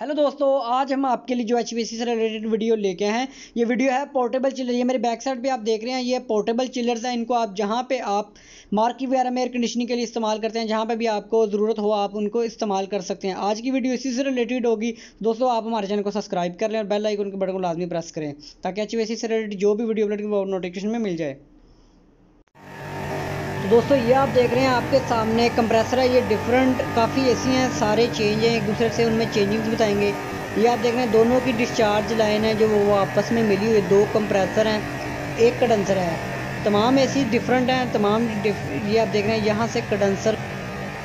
Hello दोस्तों, आज हम आपके लिए जो HVAC से रिलेटेड वीडियो लेके आए हैं। ये वीडियो है पोर्टेबल चिलर। ये मेरे बैक साइड पे आप देख रहे हैं, ये पोर्टेबल चिलर्स हैं। इनको आप जहाँ पे आप मार्केट वगैरह में एयर कंडीशनिंग के लिए इस्तेमाल करते हैं, जहाँ पे भी आपको ज़रूरत हो आप उनको इस्तेमाल कर सकते हैं। आज की वीडियो इसी से रिलेटेड होगी। दोस्तों, आप हमारे चैनल को सब्सक्राइब कर लें और बेल आइकन के बटन को लाजमी प्रेस करें ताकि HVAC से रिलेटेड जो भी वीडियो अपलोड वो नोटिफिकेशन में मिल जाए। तो दोस्तों, ये आप देख रहे हैं आपके सामने कंप्रेसर है। ये डिफरेंट काफ़ी एसी हैं, सारे चेंज हैं एक दूसरे से, उनमें चेंजिंग्स बताएंगे। ये आप देख रहे हैं दोनों की डिस्चार्ज लाइन है जो वो आपस में मिली हुई। दो कंप्रेसर हैं, एक कंडेंसर है। तमाम एसी डिफरेंट हैं तमाम ये आप देख रहे हैं यहाँ से कंडेंसर,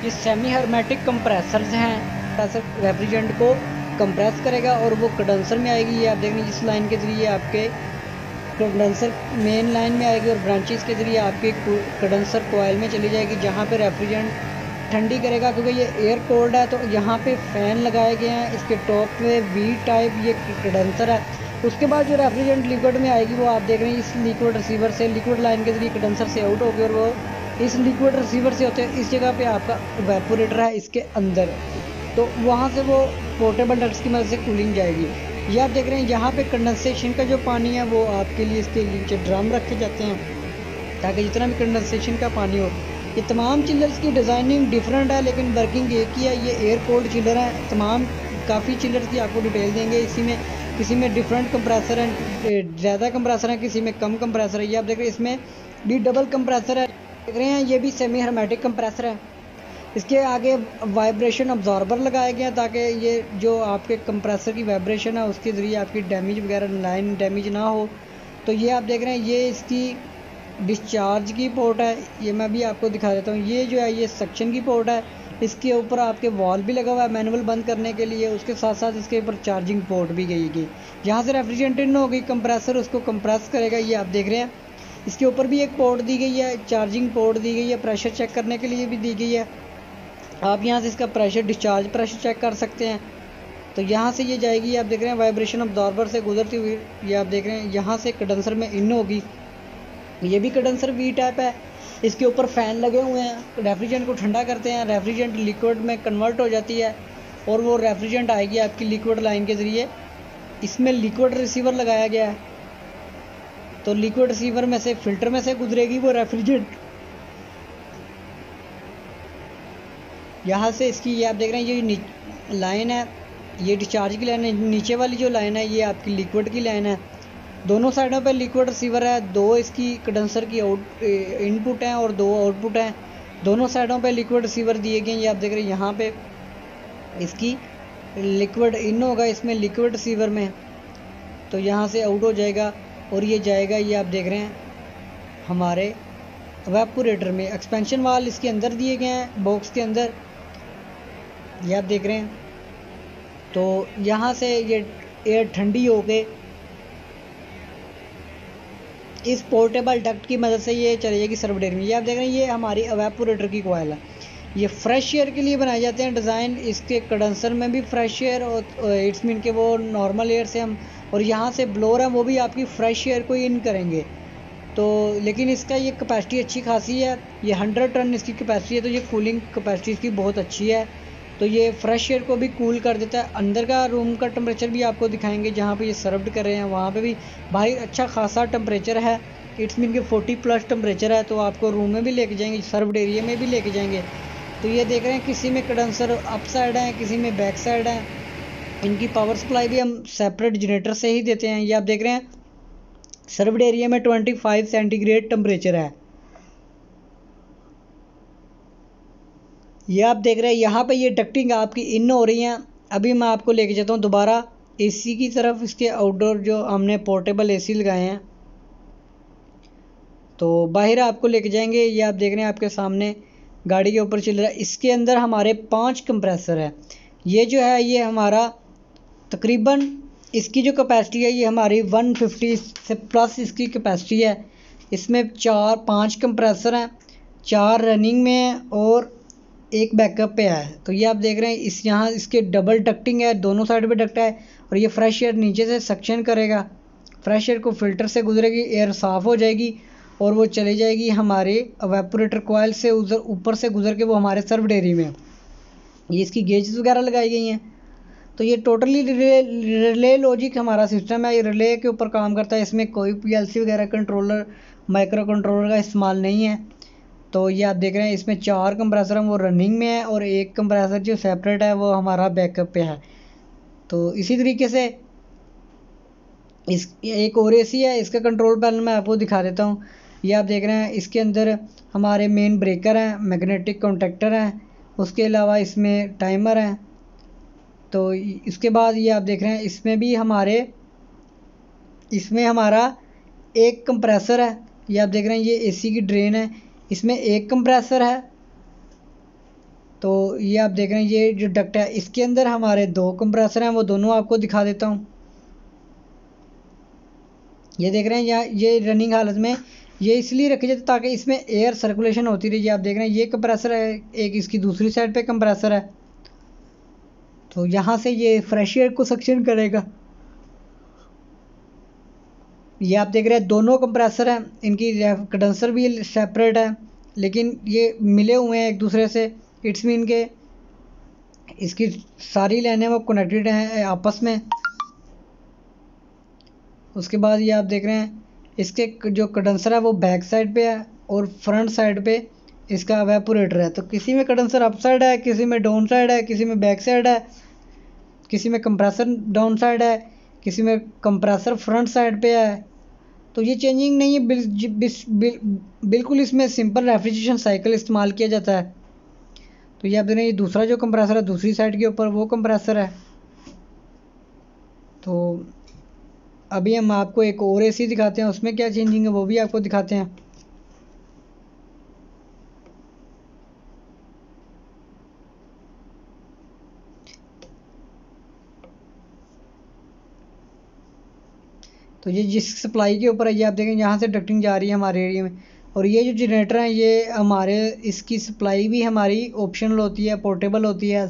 ये सेमी हर्मेटिक कंप्रेसर्स हैं। कंप्रेसर रेफ्रिजरेंट को कंप्रेस करेगा और वो कंडेंसर में आएगी। ये आप देख रहे हैं जिस लाइन के ज़रिए आपके कंडेंसर मेन लाइन में आएगी और ब्रांचेस के ज़रिए आपके कंडेंसर कॉइल में चली जाएगी, जहाँ पे रेफ्रिजरेंट ठंडी करेगा। क्योंकि ये एयर कोल्ड है तो यहाँ पे फ़ैन लगाए गए हैं। इसके टॉप में वी टाइप ये कंडेंसर है। उसके बाद जो रेफ्रिजरेंट लिक्विड में आएगी वो आप देख रहे हैं इस लिक्विड रिसीवर से, लिक्विड लाइन के ज़रिए कंडेंसर से आउट हो गई और वो इस लिक्विड रिसीवर से होते हैं। इस जगह पे आपका वेपोरेटर है इसके अंदर, तो वहाँ से वो पोर्टेबल डक्ट्स की मदद से कूलिंग जाएगी। ये आप देख रहे हैं यहाँ पे कंडेंसेशन का जो पानी है वो आपके लिए इसके नीचे ड्रम रखे जाते हैं ताकि जितना भी कंडेंसेशन का पानी हो। ये तमाम चिलर्स की डिज़ाइनिंग डिफरेंट है लेकिन वर्किंग एक ही है। ये एयर कोल्ड चिलर है। तमाम काफ़ी चिलर्स की आपको डिटेल देंगे। इसी में किसी में डिफरेंट कंप्रेसर हैं, ज़्यादा कंप्रेसर हैं, किसी में कम कंप्रेसर है। ये आप देख रहे हैं इसमें भी डबल कंप्रेसर है, देख रहे हैं। ये भी सेमी हर्मेटिक कंप्रेसर है। इसके आगे वाइब्रेशन अब्जॉर्बर लगाए गए हैं ताकि ये जो आपके कंप्रेसर की वाइब्रेशन है उसके ज़रिए आपकी डैमेज वगैरह लाइन डैमेज ना हो। तो ये आप देख रहे हैं ये इसकी डिस्चार्ज की पोर्ट है। ये मैं भी आपको दिखा देता हूँ। ये जो है ये सक्शन की पोर्ट है। इसके ऊपर आपके वॉल भी लगा हुआ है मैनुअल बंद करने के लिए। उसके साथ साथ इसके ऊपर चार्जिंग पोर्ट भी गई जहाँ से रेफ्रिजरेंट इन होगी कंप्रेसर उसको कंप्रेस करेगा। ये आप देख रहे हैं इसके ऊपर भी एक पोर्ट दी गई है, चार्जिंग पोर्ट दी गई है, प्रेशर चेक करने के लिए भी दी गई है। आप यहाँ से इसका प्रेशर डिस्चार्ज प्रेशर चेक कर सकते हैं। तो यहाँ से ये जाएगी, आप देख रहे हैं वाइब्रेशन अब्जॉर्बर से गुजरती हुई। ये आप देख रहे हैं यहाँ से कंडेंसर में इन होगी। ये भी कंडेंसर वी टाइप है। इसके ऊपर फ़ैन लगे हुए हैं, रेफ्रिजरेंट को ठंडा करते हैं। रेफ्रिजरेंट लिक्विड में कन्वर्ट हो जाती है और वो रेफ्रिजरेंट आएगी आपकी लिक्विड लाइन के ज़रिए। इसमें लिक्विड रिसीवर लगाया गया है, तो लिक्विड रिसीवर में से फ़िल्टर में से गुजरेगी वो रेफ्रिजरेंट। यहाँ से इसकी ये आप देख रहे हैं ये लाइन है, ये डिस्चार्ज की लाइन है। नीचे वाली जो लाइन है ये आपकी लिक्विड की लाइन है। दोनों साइडों पे लिक्विड रिसीवर है। दो इसकी कंडेंसर की इनपुट हैं और दो आउटपुट हैं। दोनों साइडों पे लिक्विड रिसीवर दिए गए हैं। ये आप देख रहे हैं यहाँ पे इसकी लिक्विड इन होगा इसमें लिक्विड रिसीवर में, तो यहाँ से आउट हो जाएगा और ये जाएगा। ये आप देख रहे हैं हमारे वेपोरेटर में। एक्सपेंशन वाल इसके अंदर दिए गए हैं बॉक्स के अंदर, ये आप देख रहे हैं। तो यहाँ से ये एयर ठंडी होके इस पोर्टेबल डक्ट की मदद से ये चली जाएगी सर्वर एयर में। ये आप देख रहे हैं ये हमारी वेपोरेटर की कॉइल है। ये फ्रेश एयर के लिए बनाए जाते हैं डिज़ाइन। इसके कंडेंसर में भी फ्रेश एयर और इट्स मीन के वो नॉर्मल एयर से हम, और यहाँ से ब्लोअर है वो भी आपकी फ्रेश एयर को इन करेंगे। तो लेकिन इसका ये कैपेसिटी अच्छी खासी है। ये 100 टन इसकी कैपेसिटी है, तो ये कूलिंग कैपेसिटी इसकी बहुत अच्छी है। तो ये फ्रेश एयर को भी कूल कर देता है। अंदर का रूम का टेम्परेचर भी आपको दिखाएंगे जहाँ पे ये सर्व्ड कर रहे हैं, वहाँ पे भी भाई अच्छा खासा टेम्परेचर है। इट्स मीन के 40+ टेम्परेचर है। तो आपको रूम में भी लेके जाएंगे, सर्व्ड एरिया में भी लेके जाएंगे। तो ये देख रहे हैं किसी में कंडेंसर अप साइड है, किसी में बैक साइड है। इनकी पावर सप्लाई भी हम सेपरेट जनरेटर से ही देते हैं। ये आप देख रहे हैं सर्व्ड एरिया में 25 सेंटीग्रेड टेम्परेचर है। ये आप देख रहे हैं यहाँ पे ये डक्टिंग आपकी इन हो रही हैं। अभी मैं आपको लेके जाता हूँ दोबारा एसी की तरफ। इसके आउटडोर जो हमने पोर्टेबल एसी लगाए हैं तो बाहर आपको लेके जाएंगे। ये आप देख रहे हैं आपके सामने गाड़ी के ऊपर चल रहा है। इसके अंदर हमारे 5 कंप्रेसर है। ये जो है ये हमारा तकरीबन इसकी जो कैपेसिटी है ये हमारी 150 से प्लस इसकी कैपेसिटी है। इसमें 4-5 कंप्रेसर हैं, 4 रनिंग में हैं और एक बैकअप पे है। तो ये आप देख रहे हैं इस यहाँ इसके डबल डक्टिंग है, दोनों साइड पे डक्ट है। और ये फ्रेश एयर नीचे से सक्शन करेगा, फ्रेश एयर को फिल्टर से गुजरेगी, एयर साफ़ हो जाएगी और वो चली जाएगी हमारे वेपोरेटर कॉइल से उधर ऊपर से गुजर के वो हमारे सर्व्ड एरिया में। ये इसकी गेजेस वगैरह लगाई गई हैं। तो ये टोटली रिले लॉजिक हमारा सिस्टम है, ये रिले के ऊपर काम करता है। इसमें कोई पीएलसी वगैरह कंट्रोलर माइक्रो कंट्रोलर का इस्तेमाल नहीं है। तो ये आप देख रहे हैं इसमें 4 कंप्रेसर हैं वो रनिंग में है और एक कंप्रेसर जो सेपरेट है वो हमारा बैकअप पे है। तो इसी तरीके से इस एक और एसी है, इसका कंट्रोल पैनल मैं आपको दिखा देता हूँ। ये आप देख रहे हैं इसके अंदर हमारे मेन ब्रेकर हैं, मैग्नेटिक कॉन्टैक्टर हैं, उसके अलावा इसमें टाइमर हैं। तो इसके बाद ये आप देख रहे हैं इसमें हमारा एक कंप्रेसर है। ये आप देख रहे हैं ये एसी की ड्रेन है, इसमें एक कंप्रेसर है। तो ये आप देख रहे हैं ये जो डक्ट है इसके अंदर हमारे 2 कंप्रेसर हैं, वो दोनों आपको दिखा देता हूँ। ये देख रहे हैं यहाँ ये रनिंग हालत में ये इसलिए रखे जाते ताकि इसमें एयर सर्कुलेशन होती रही। आप देख रहे हैं ये कंप्रेसर है, एक इसकी दूसरी साइड पे कंप्रेसर है। तो यहाँ से ये फ्रेश एयर को सक्शन करेगा। ये आप देख रहे हैं दोनों कंप्रेसर हैं, इनकी कंडेंसर भी सेपरेट है लेकिन ये मिले हुए हैं एक दूसरे से। इट्स मीन के इसकी सारी लाइनें वो कनेक्टेड हैं आपस में। उसके बाद ये आप देख रहे हैं इसके जो कंडेंसर है वो बैक साइड पे है और फ्रंट साइड पे इसका वेपोरेटर है। तो किसी में कंडेंसर अप साइड है, किसी में डाउन साइड है, किसी में बैक साइड है, किसी में कंप्रेसर डाउन साइड है, किसी में कंप्रेसर फ्रंट साइड पे है। तो ये चेंजिंग नहीं है, बिल्कुल इसमें सिंपल रेफ्रिजरेशन साइकिल इस्तेमाल किया जाता है। तो ये आप देख रहे हैं ये दूसरा जो कंप्रेसर है दूसरी साइड के ऊपर वो कंप्रेसर है। तो अभी हम आपको एक और एसी दिखाते हैं, उसमें क्या चेंजिंग है वो भी आपको दिखाते हैं। तो ये जिस सप्लाई के ऊपर है ये आप देखें यहाँ से डक्टिंग जा रही है हमारे एरिया में। और ये जो जनरेटर है ये हमारे इसकी सप्लाई भी हमारी ऑप्शनल होती है, पोर्टेबल होती है।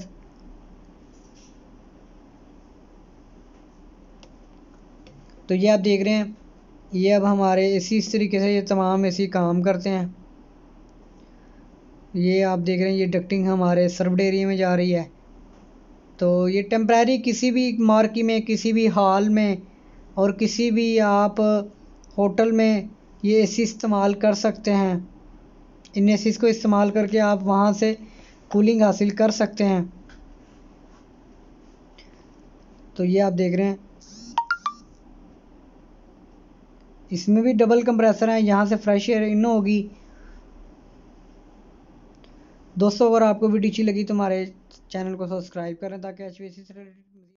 तो ये आप देख रहे हैं ये अब हमारे एसी इस तरीके से ये तमाम एसी काम करते हैं। ये आप देख रहे हैं ये डक्टिंग हमारे सर्वड एरिया में जा रही है। तो ये टेम्परेरी किसी भी मार्की में, किसी भी हॉल में और किसी भी आप होटल में ये एसी इस्तेमाल कर सकते हैं। इन एसीज को इस्तेमाल करके आप वहाँ से कूलिंग हासिल कर सकते हैं। तो ये आप देख रहे हैं इसमें भी डबल कंप्रेसर है, यहाँ से फ्रेश एयर इन होगी। दोस्तों अगर आपको वीडियो अच्छी लगी तो हमारे चैनल को सब्सक्राइब करें ताकि HVAC से